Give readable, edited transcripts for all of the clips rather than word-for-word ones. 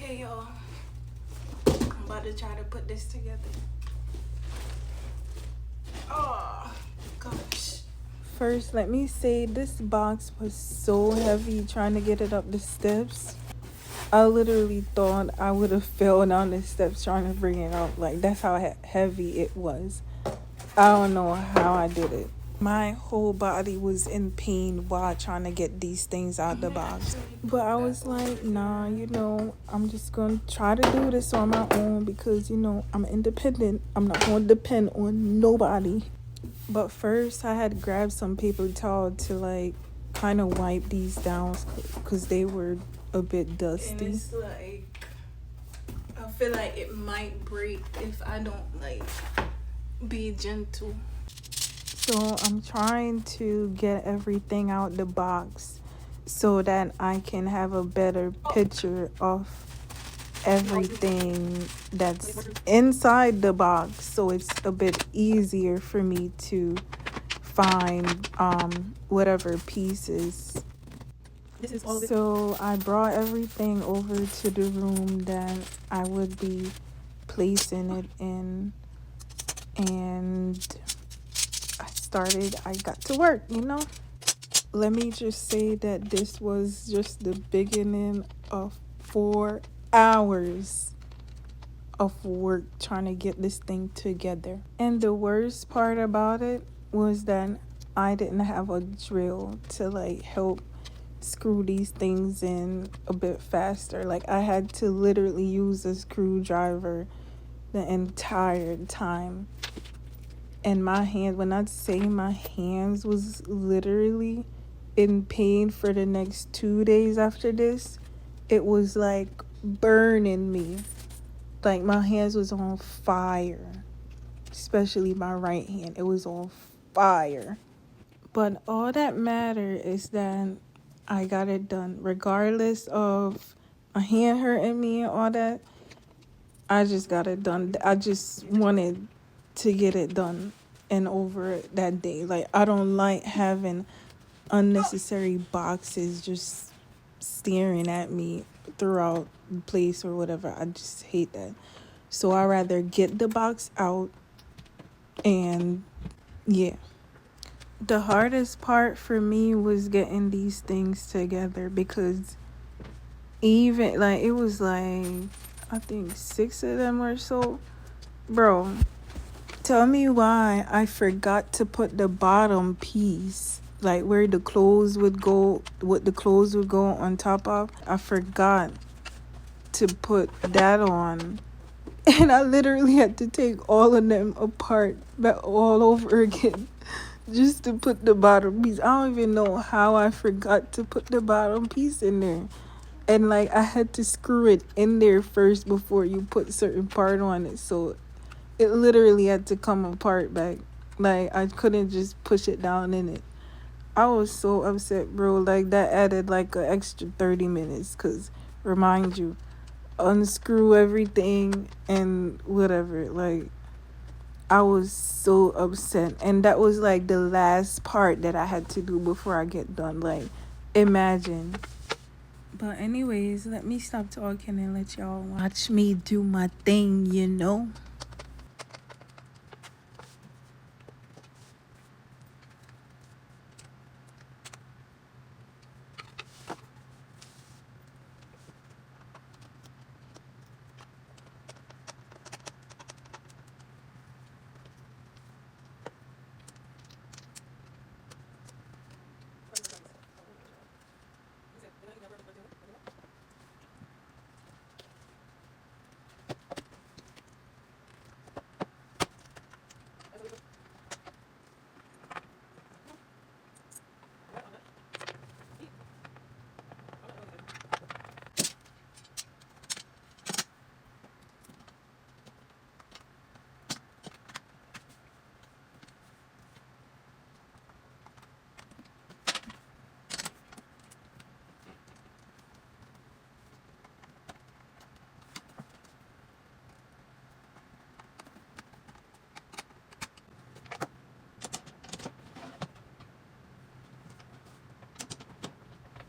Okay, y'all. I'm about to try to put this together. Oh, gosh. First, let me say this box was so heavy trying to get it up the steps. I literally thought I would have fell down the steps trying to bring it out. Like, that's how heavy it was. I don't know how I did it. My whole body was in pain while trying to get these things out the box. But I was like, nah, I'm just going to try to do this on my own because, I'm independent. I'm not going to depend on nobody. But first, I had grabbed some paper towel to, kind of wipe these down because they were a bit dusty. And it's I feel like it might break if I don't, be gentle. So I'm trying to get everything out the box so that I can have a better picture of everything that's inside the box, so it's a bit easier for me to find whatever pieces. So I brought everything over to the room that I would be placing it in, and I got to work, Let me just say that this was just the beginning of 4 hours of work trying to get this thing together. And the worst part about it was that I didn't have a drill to help screw these things in a bit faster. I had to literally use a screwdriver the entire time. And my hands, when I say my hands was literally in pain for the next 2 days after this, it was burning me. My hands was on fire, especially my right hand. It was on fire. But all that matters is that I got it done. Regardless of my hand hurting me and all that, I just got it done. I just wanted to get it done and over that day. I don't like having unnecessary boxes just staring at me throughout the place or whatever. I just hate that. So I rather get the box out and yeah. The hardest part for me was getting these things together because even it was I think 6 of them or so. Bro, tell me why I forgot to put the bottom piece, where the clothes would go, what the clothes would go on top of. I forgot to put that on. And I literally had to take all of them apart all over again just to put the bottom piece. I don't even know how I forgot to put the bottom piece in there. And I had to screw it in there first before you put certain part on it. So it literally had to come apart back. I couldn't just push it down in it. I was so upset, bro. That added an extra 30 minutes. Because, remind you, unscrew everything and whatever. I was so upset. And that was the last part that I had to do before I get done. Imagine. But anyways, let me stop talking and let y'all watch me do my thing,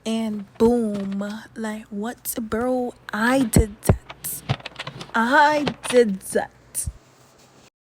and boom. Like, what, bro? I did that.